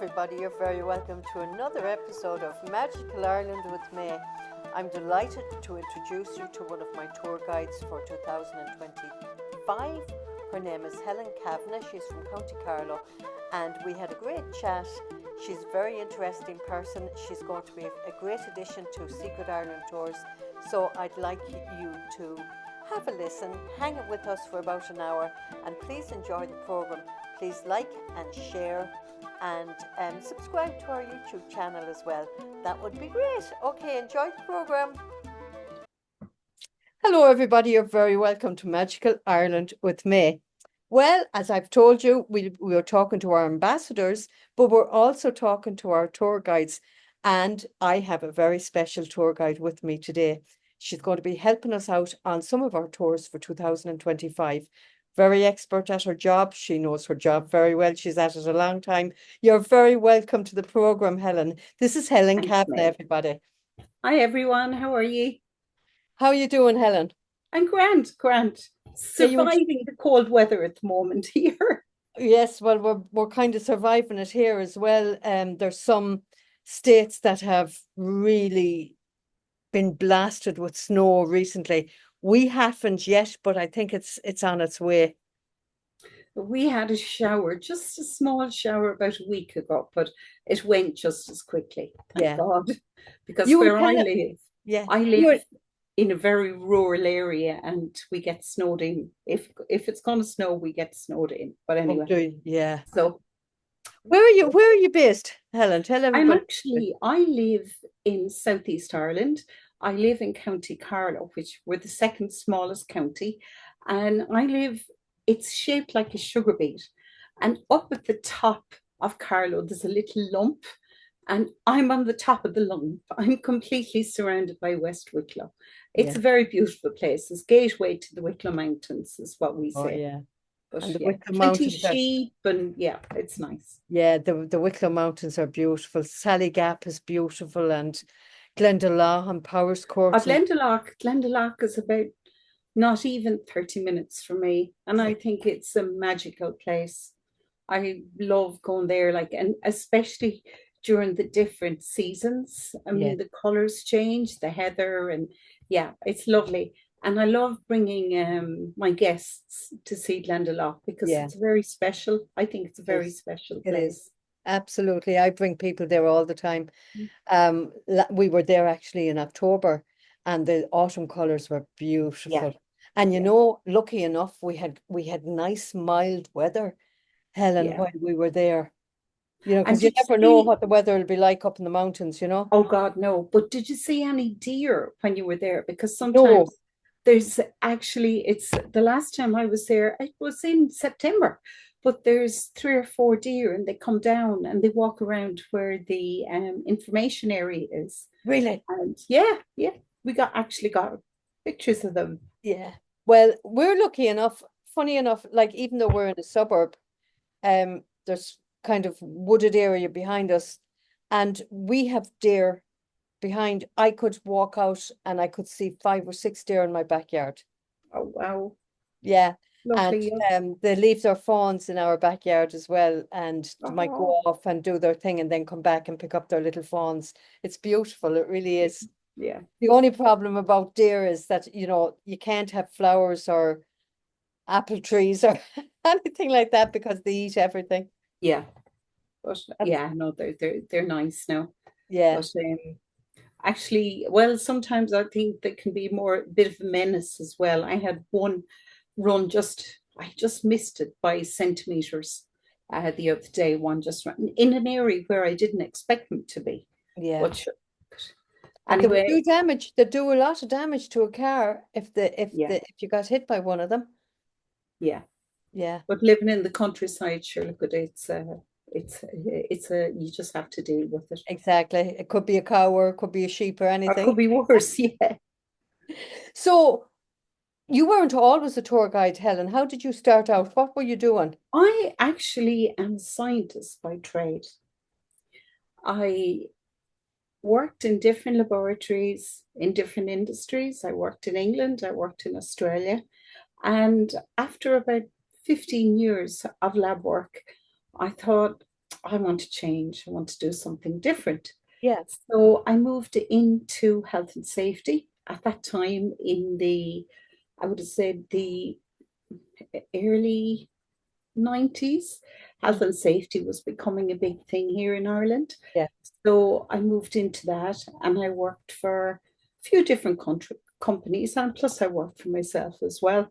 everybody, you're very welcome to another episode of Magical Ireland with me. I'm delighted to introduce you to one of my tour guides for 2025. Her name is Helen Kavanagh. She's from County Carlow, and we had a great chat. She's a very interesting person. She's going to be a great addition to Secret Ireland Tours, so I'd like you to have a listen, hang it with us for about an hour, and please enjoy the programme. Please like and share and subscribe to our YouTube channel as well. That would be great. Okay, enjoy the programme. Hello everybody, you're very welcome to Magical Ireland with me. Well, as I've told you, we are talking to our ambassadors, but we're also talking to our tour guides, and I have a very special tour guide with me today. She's going to be helping us out on some of our tours for 2025. Very expert at her job. She knows her job very well. She's at it a long time. You're very welcome to the programme, Helen. This is Helen Kavanagh, everybody. Hi, everyone. How are you? How are you doing, Helen? I'm grand. Surviving the cold weather at the moment here. Yes, well, we're kind of surviving it here as well. There's some states that have really been blasted with snow recently. We haven't yet, but I think it's on its way. We had a shower, just a small shower about a week ago, but it went just as quickly. Thank God. Because where I live in a very rural area, and we get snowed in. If it's going to snow, we get snowed in. But anyway, yeah. So where are you based, Helen? Tell everybody. I live in Southeast Ireland. I live in County Carlow, which we're the second smallest county, and it's shaped like a sugar beet. And up at the top of Carlow, there's a little lump, and I'm on the top of the lump. I'm completely surrounded by West Wicklow. It's a very beautiful place. It's gateway to the Wicklow Mountains, is what we say. Oh, yeah. But and the Wicklow Mountains sheep, and it's nice. Yeah, the Wicklow Mountains are beautiful. Sally Gap is beautiful, and Glendalough and Powerscourt. Glendalough is about not even 30 minutes from me, and I think it's a magical place. I love going there, and especially during the different seasons. I mean, the colors change, the heather, and it's lovely. And I love bringing my guests to see Glendalough because it's very special. I think it's a very special place. It is. Absolutely. I bring people there all the time. We were there actually in October, and the autumn colors were beautiful. Yeah. And you know, lucky enough, we had nice mild weather, Helen, while we were there. You know, because you never know what the weather will be like up in the mountains, you know? Oh God, no. But did you see any deer when you were there? Because sometimes there's actually, it's the last time I was there, it was in September, but there's 3 or 4 deer, and they come down and they walk around where the information area is. Really? And we got pictures of them. Yeah. Well, we're lucky enough, funny enough, even though we're in a suburb, there's kind of wooded area behind us, and we have deer behind. I could walk out and I could see 5 or 6 deer in my backyard. Oh wow. Yeah. Lovely. And they leave their fawns in our backyard as well, and they might go off and do their thing and then come back and pick up their little fawns. It's beautiful. It really is. Yeah. The only problem about deer is that, you know, you can't have flowers or apple trees or anything like that because they eat everything. Yeah. But no, they're nice now. Yeah. But actually, well, sometimes I think they can be a bit of a menace as well. I had one run I just missed it by centimeters the other day. One just ran in an area where I didn't expect them to be. Yeah. But anyway, they do damage. They do a lot of damage to a car if you got hit by one of them. Yeah. Yeah. But living in the countryside, sure, look at it. You just have to deal with it. Exactly. It could be a cow, or it could be a sheep, or anything. Or it could be worse. Yeah. So you weren't always a tour guide, Helen. How did you start out? What were you doing? I actually am a scientist by trade. I worked in different laboratories in different industries. I worked in England. I worked in Australia. And after about 15 years of lab work, I thought I want to change. I want to do something different. Yeah. So I moved into health and safety at that time in I would have said the early 90s. Health Mm. and safety was becoming a big thing here in Ireland. Yeah. So I moved into that and I worked for a few different companies, and plus I worked for myself as well.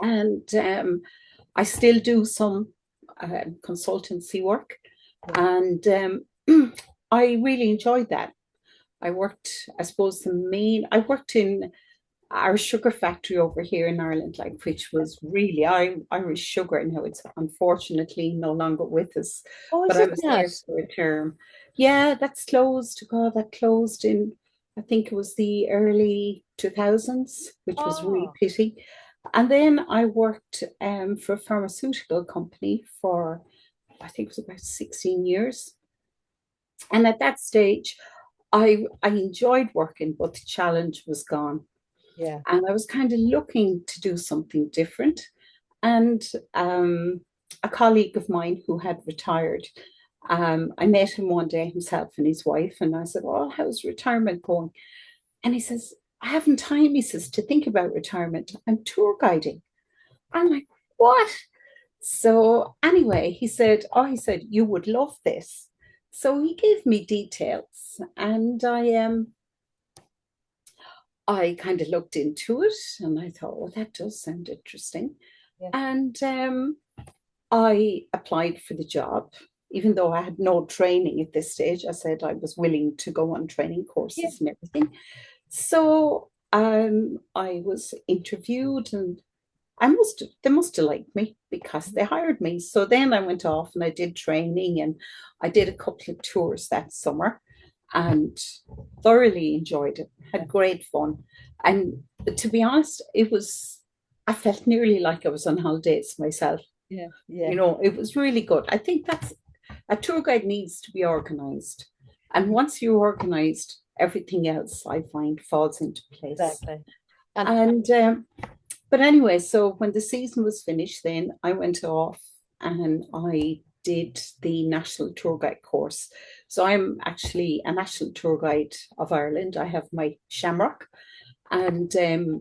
And I still do some consultancy work, Yeah. and I really enjoyed that. I worked, I suppose, I worked in our sugar factory over here in Ireland, like which was really Irish Sugar, and now it's unfortunately no longer with us. Oh, But is I it was not? there for a term. Yeah, that's closed. God, that closed in, I think it was the early 2000s, which was really Oh, pity. And then I worked for a pharmaceutical company for, I think it was about 16 years. And at that stage, I enjoyed working, but the challenge was gone. yeah. And I was kind of looking to do something different. And a colleague of mine who had retired, I met him one day, himself and his wife, and I said, "Oh, how's retirement going?" And he says, "I haven't time," he says, "to think about retirement. I'm tour guiding." I'm like, "What?" So anyway, he said, "You would love this." So he gave me details, and I kind of looked into it, and I thought, "Well, that does sound interesting." Yeah. And I applied for the job, even though I had no training at this stage. I said I was willing to go on training Yeah. courses and everything. So I was interviewed, and they must have liked me because they hired me. So then I went off and I did training, and I did a couple of tours that summer and thoroughly enjoyed it. Yeah. Had great fun. And to be honest, I felt nearly like I was on holidays myself. Yeah. Yeah. You know, it was really good. I think that's a tour guide needs to be organized. And once you're organized, everything else I find falls into place. Exactly. And And but anyway, so when the season was finished, then I went off and I did the national tour guide course. So I'm actually a national tour guide of Ireland. I have my Shamrock, and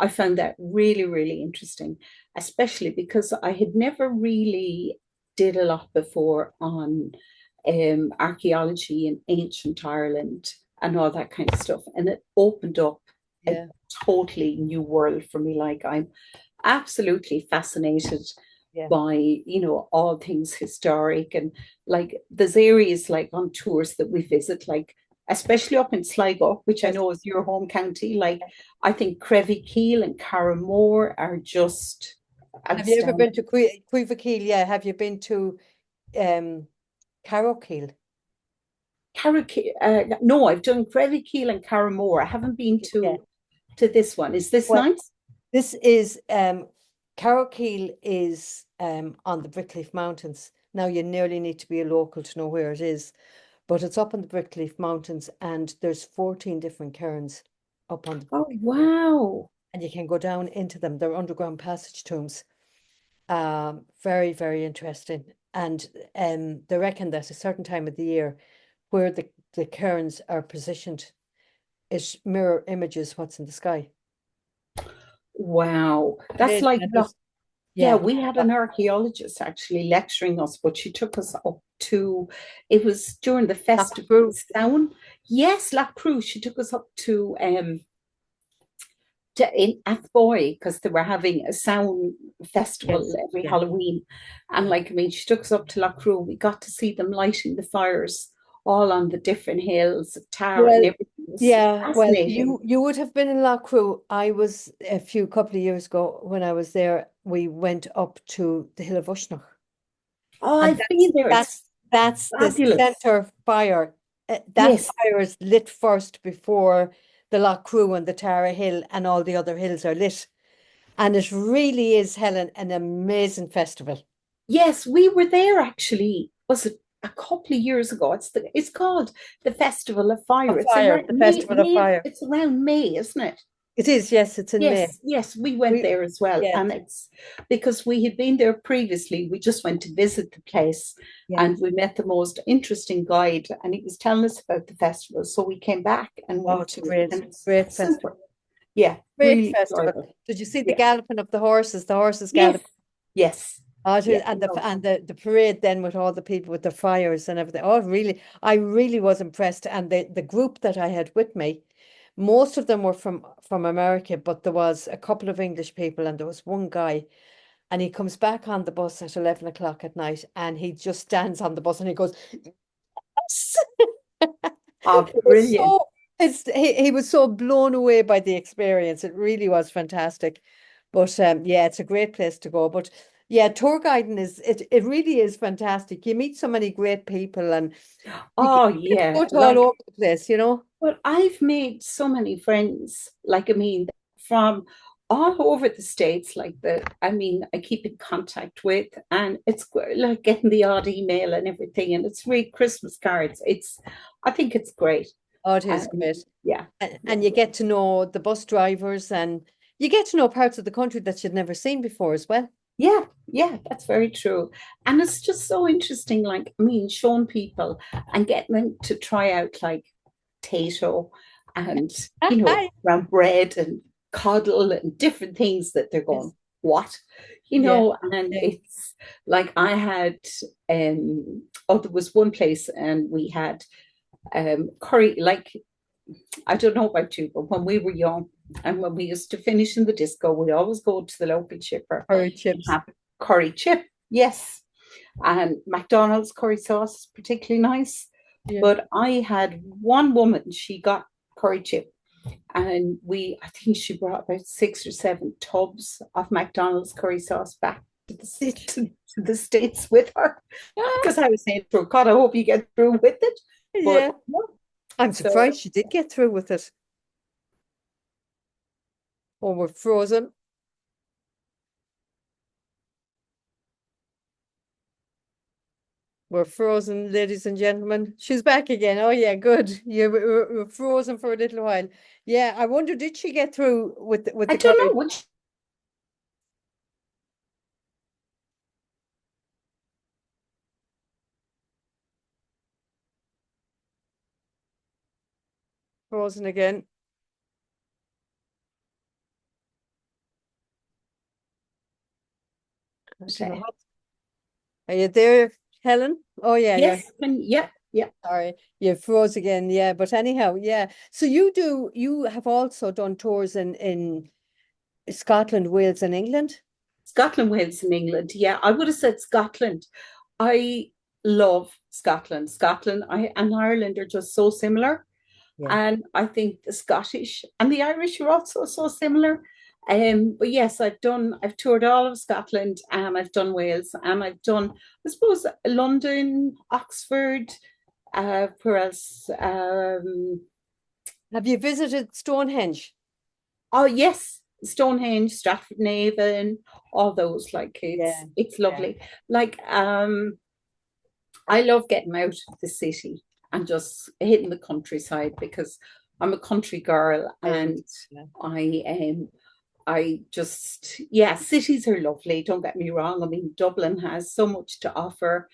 I found that really, really interesting, especially because I had never really did a lot before on archaeology in ancient Ireland and all that kind of stuff. And it opened up a yeah. totally new world for me. Like I'm absolutely fascinated Yeah. by, all things historic, and like there's areas like on tours that we visit, like especially up in Sligo, which I Yes. know is your home county. Like I think Crevickeel and Carramore are just Have you ever been outstanding. to Cuivakeel? Yeah. Have you been to um Carrowkeel? No, I've done Crevickeel and Carramore. I haven't been Yeah. to this one. Is this Well, nice? this is Carrowkeel is on the Brickleaf Mountains. Now you nearly need to be a local to know where it is, but it's up on the Brickleaf Mountains, and there's 14 different cairns up on the Oh there, wow. and you can go down into them. They're underground passage tombs. Very, very interesting. And they reckon that a certain time of the year where the cairns are positioned, it mirror images what's in the sky. Wow. It That's is, like and Loch. Yeah, yeah, we had uh, an archaeologist actually lecturing us, but she took us up to, it was during the not festival in true. Sound. Yes, La Cruz. She took us up in Athboy because they were having a sound festival Yes, every yeah, Halloween. And yeah. like, I mean, she took us up to La Cruz. We got to see them lighting the fires all on the different hills of Tara and Well, everything. It was yeah, well, fascinating. you would have been in Loughcrew. I was a couple of years ago when I was there. We went up to the Hill of Ushnach, Oh, and I've been there. It's that's the fabulous. center fire. That Yes. fire is lit first before the Loughcrew and the Tara Hill and all the other hills are lit, and it really is, Helen, an amazing festival. Yes, we were there actually. Was it a couple of years ago? It's called the Festival of Fire. Of It's fire, around the Festival of Fire. It's around May, isn't it? It is, yes, it's in May. Yes, we went We, there as well. yeah, And it's because we had been there previously. We just went to visit the place yeah. and we met the most interesting guide and he was telling us about the festival. So we came back and Oh, went it's to a it and it's great festival. super. Yeah, Great really festival. enjoyable. Did you see the Yeah. galloping of the horses? The horses Yes. gallop. Yes. Oh, it Yeah. is, and No. the parade then with all the people with the fires and everything. Oh, really, I really was impressed. And the group that I had with me, most of them were from America, but there was a couple of English people, and there was one guy, and he comes back on the bus at 11 o'clock at night, and he just stands on the bus and he goes, "Yes!" Oh, It was brilliant. so he was so blown away by the experience. It really was fantastic. But yeah, it's a great place to go. But yeah, tour guiding it really is fantastic. You meet so many great people and Oh, you get to go yeah. to all over the place, you know? Well, I've made so many friends, like, I mean, from all over the States, I keep in contact with, and it's like getting the odd email and everything, and it's read Christmas cards. I think it's great. Oh, it is Um, great. yeah, yeah, And you get to know the bus drivers and you get to know parts of the country that you'd never seen before as well. yeah, yeah, that's very true. And it's just so interesting, like, I mean, showing people and getting them to try out like potato and, brown bread and coddle and different things that they're Yes. going, what? Yeah. And Yeah. it's like I had, there was one place and we had curry, like, I don't know about you, but when we were young and when we used to finish in the disco, we always go to the local chipper Curry and chips. have curry chip. Yes. And McDonald's curry sauce is particularly nice. Yeah. But I had one woman, she got curry chip, and I think she brought about 6 or 7 tubs of McDonald's curry sauce back to to the States with her. Because I was saying to her, God, I hope you get through with it. But Yeah. no, I'm so surprised she did get through with it. Oh, we're frozen. We're frozen, ladies and gentlemen. She's back again. Oh yeah, good. Yeah, we're frozen for a little while. Yeah, I wonder did she get through with I the don't know curry? which. Frozen again. I don't know Okay. Are you there, Helen? Oh yeah, you're Yes, yeah, yeah. sorry. You froze again. Yeah, but anyhow, yeah. So you have also done tours in Scotland, Wales, and England? Scotland, Wales, and England. Yeah, I would have said Scotland. I love Scotland. Scotland and Ireland are just so similar. Yeah. And I think the Scottish and the Irish are also so similar. But yes, I've toured all of Scotland and I've done Wales and I've done, I suppose, London, Oxford, where else? Have you visited Stonehenge? Oh yes, Stonehenge, Stratford-on-Avon, all those. Like Yeah. it's Yeah. lovely. Like I love getting out of the city and just hitting the countryside because I'm a country girl I am. and Yeah. I I just, yeah, cities are lovely. Don't get me wrong. I mean, Dublin has so much to offer,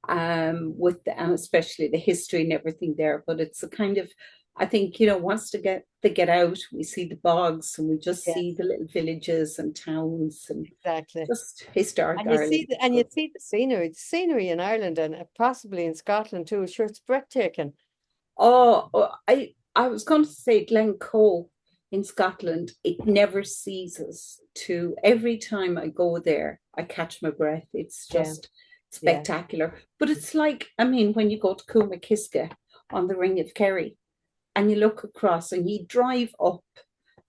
and especially the history and everything there. But it's a kind of, I think, once to get out, we see the bogs and we just Yes, see the little villages and towns and exactly. just historic And you see Ireland. the scenery, in Ireland and possibly in Scotland too. Sure, it's breathtaking. I was going to say Glencoe in Scotland, it never ceases to, every time I go there, I catch my breath. It's Yeah, just yeah, spectacular. But it's like, I mean, when you go to Coombe on the Ring of Kerry and you look across and you drive up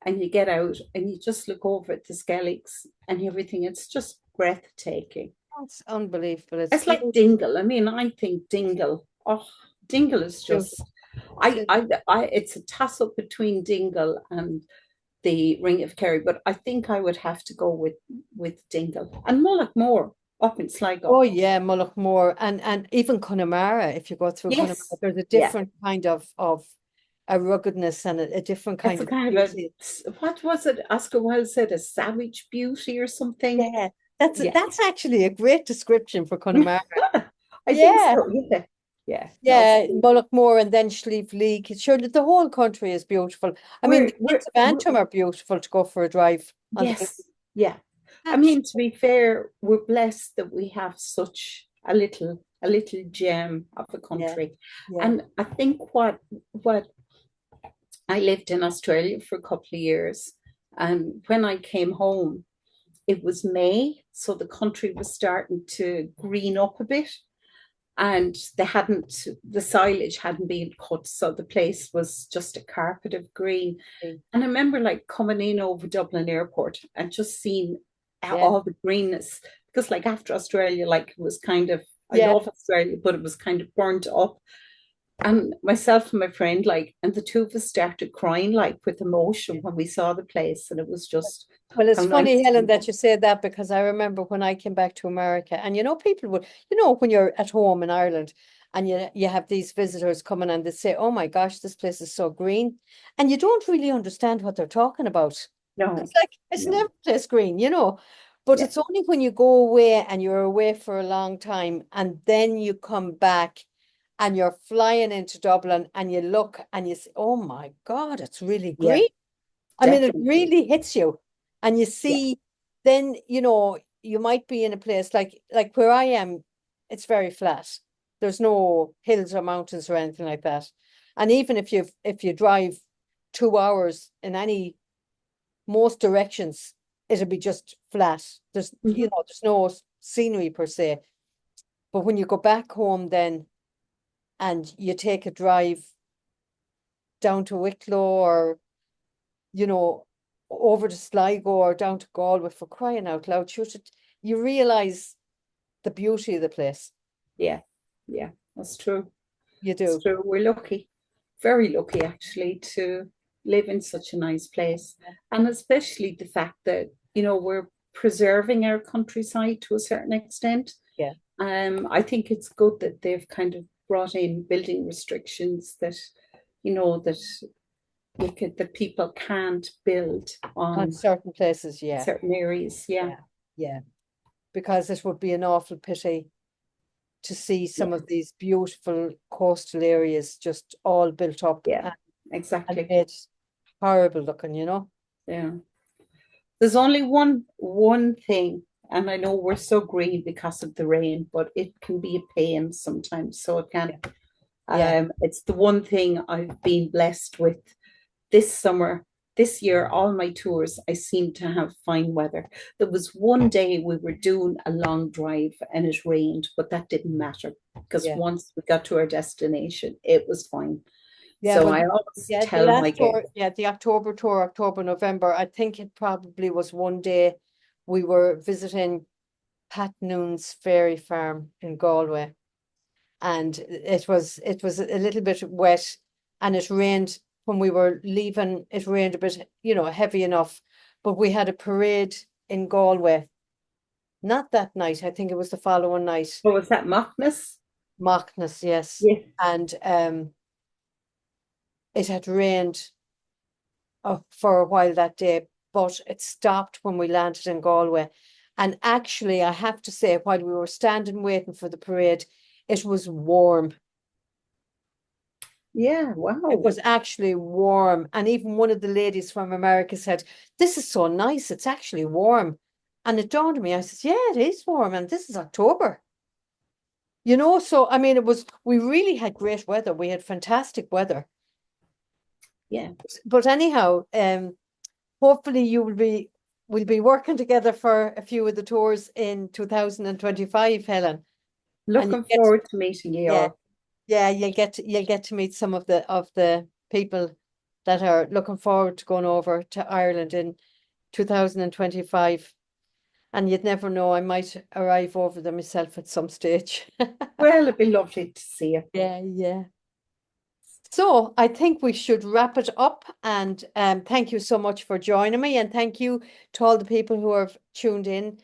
and you get out and you just look over at the Skelligs and everything, it's just breathtaking. that's unbelievable. It's It's like beautiful. Dingle. I mean, I think Dingle, oh, Dingle is just, it's a toss up between Dingle and the Ring of Kerry, but I think I would have to go with Dingle and Mullaghmore up in Sligo. Oh yeah, Mullaghmore and even Connemara. If you go through Connemara, Yes, there's a yeah, different kind of a ruggedness and a different It's kind a of kind of beauty. what was it? Oscar Wilde said, a savage beauty or something. Yeah, Yeah. that's actually a great description for Connemara. I think Yeah, so. Yeah. Yeah. No, it's yeah, Mullaghmore and then Slieve League. Sure, the whole country is beautiful. I mean, the we're, Hills of Antrim are beautiful to go for a drive on the yes. Yeah. I hills. mean, to be fair, we're blessed that we have such a little gem of a Yeah, country. yeah, And I think what I lived in Australia for a couple of years, and when I came home, it was May, so the country was starting to green up a bit, and the silage hadn't been cut, so the place was just a carpet of green. And I remember like coming in over Dublin Airport and just seeing yeah, all the greenness, because like after Australia, like it was kind of, I yeah. love Australia, but it was kind of burnt up. And myself and my friend, like, and the two of us started crying, like, with emotion when we saw the place. And it was just Well, it's how nice funny, to Helen, be. that you say that because I remember when I came back to America, and people would, when you're at home in Ireland and you have these visitors coming and they say, "Oh my gosh, this place is so green," and you don't really understand what they're talking about. It's No, like it's no, never place green. But yeah, it's only when you go away and you're away for a long time and then you come back and you're flying into Dublin and you look and you say, "Oh my God, it's really yeah, green." I mean, it definitely. really hits you. And you Yeah, see, then, you might be in a place like where I am, it's very flat. There's no hills or mountains or anything like that. And even if you drive 2 hours in most directions, it'll be just flat. mhm, There's no scenery per se. But when you go back home then and you take a drive down to Wicklow or you know, over to Sligo or down to Galway for crying out loud. You realize the beauty of the place. yeah, yeah, that's true. You It's do. true. We're lucky, very lucky actually, to live in such a nice place. And especially the fact that, we're preserving our countryside to a certain extent. Yeah. I think it's good that they've kind of brought in building restrictions that, that that people can't build On on certain places, yeah. certain areas. Yeah, Yeah. Yeah. Because it would be an awful pity to see yeah, some of these beautiful coastal areas just all built up yeah, and exactly. made horrible looking. Yeah. There's only one thing, and I know we're so green because of the rain, but it can be a pain sometimes. So it Yeah. can. Yeah. It's the one thing I've been blessed with this summer. This year, all my tours, I seem to have fine weather. There was one day we were doing a long drive and it rained, but that didn't matter because Yeah. once we got to our destination, it was fine. Yeah, So well, I always yeah, the tell my last tour, guests, yeah, the October tour, October, November, I think it probably was one day we were visiting Pat Noon's Fairy Farm in Galway, and it was a little bit wet, and it rained when we were leaving. It rained a bit, heavy enough, but we had a parade in Galway. Not that night, I think it was the following night. "Oh, was that Mockness?" Mockness, yes, Yeah. and it had rained for a while that day, but it stopped when we landed in Galway. And actually, I have to say, while we were standing waiting for the parade, it was warm. Yeah. It Wow. was actually warm. And even one of the ladies from America said, "This is so nice. It's actually warm." And it dawned on me, I said, "Yeah, it is warm. And this is October." So I mean, we really had great weather. We had fantastic weather. Yeah. But anyhow, hopefully we'll be working together for a few of the tours in 2025, Helen. And you Looking get forward to meeting you yeah, all. yeah, you'll get to meet some of the people that are looking forward to going over to Ireland in 2025. And you'd never know, I might arrive over there myself at some stage. Well, it'd be lovely to see you. Yeah, yeah. So I think we should wrap it up. And thank you so much for joining me. And thank you to all the people who have tuned in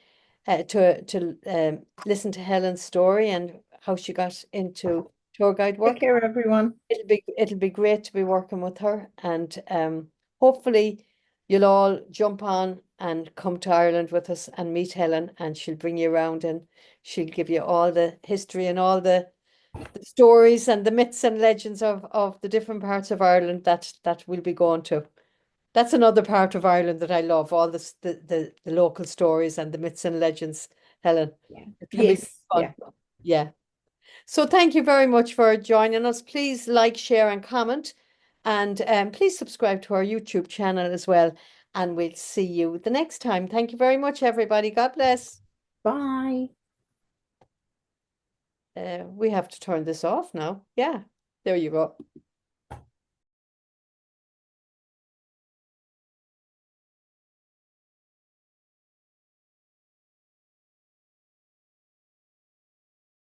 to listen to Helen's story and how she got into tour guide work. Take care, everyone. It'll be great to be working with her, and hopefully you'll all jump on and come to Ireland with us and meet Helen, and she'll bring you around and she'll give you all the history and all the stories and the myths and legends of the different parts of Ireland that we'll be going to. That's another part of Ireland that I love, all the local stories and the myths and legends, Helen. Yeah. It can be Yes. fun. Yeah. So thank you very much for joining us. Please like, share, and comment. And please subscribe to our YouTube channel as well. And we'll see you the next time. Thank you very much, everybody. God bless. Bye. We have to turn this off now. Yeah, there you go.